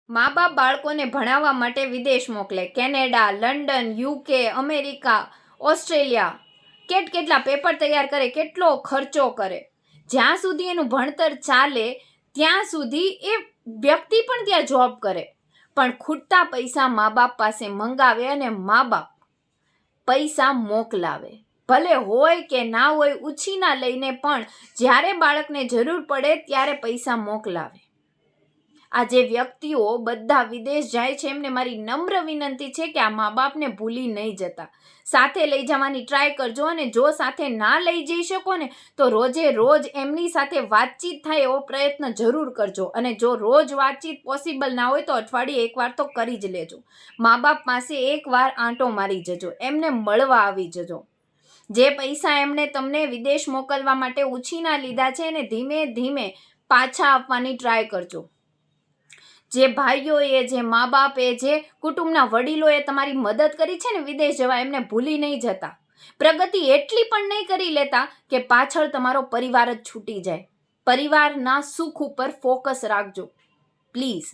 મા બાપ બાળકોને ભણાવવા માટે વિદેશ મોકલે, Canada, London, UK, America, Australia, કેટલા પેપર તૈયાર કરે, કેટલો ખર્ચો કરે. જ્યાં સુધી એનું ભણતર ચાલે ત્યાં સુધી એ વ્યક્તિ પણ ત્યાં જોબ કરે, પણ ખૂટતા પૈસા મા બાપ પાસે મંગાવે અને મા બાપ પૈસા મોકલાવે. ભલે હોય કે ના હોય, ઉછીના લઈને પણ જ્યારે બાળકને જરૂર પડે ત્યારે પૈસા મોકલાવે. આ જે વ્યક્તિઓ બધા વિદેશ જાય છે એમને મારી નમ્ર વિનંતી છે કે આ મા બાપને ભૂલી નહીં જતા, સાથે લઈ જવાની ટ્રાય કરજો. અને જો સાથે ના લઈ જઈ શકો ને તો રોજે રોજ એમની સાથે વાતચીત થાય એવો પ્રયત્ન જરૂર કરજો. અને જો રોજ વાતચીત પોસિબલ ના હોય તો અઠવાડિયે એકવાર તો કરી જ લેજો. મા બાપ પાસે એકવાર આંટો મારી જજો, એમને મળવા આવી જજો. જે પૈસા એમણે તમને વિદેશ મોકલવા માટે ઉછીના લીધા છે એને ધીમે ધીમે પાછા આપવાની ટ્રાય કરજો. જે ભાઈઓએ, જે મા બાપે, જે કુટુંબના વડીલોએ તમારી મદદ કરી છે ને વિદેશ જવા, એમને ભૂલી નહીં જતા. પ્રગતિ એટલી પણ નહીં કરી લેતા કે પાછળ તમારો પરિવાર જ છૂટી જાય. પરિવારના સુખ ઉપર ફોકસ રાખજો પ્લીઝ.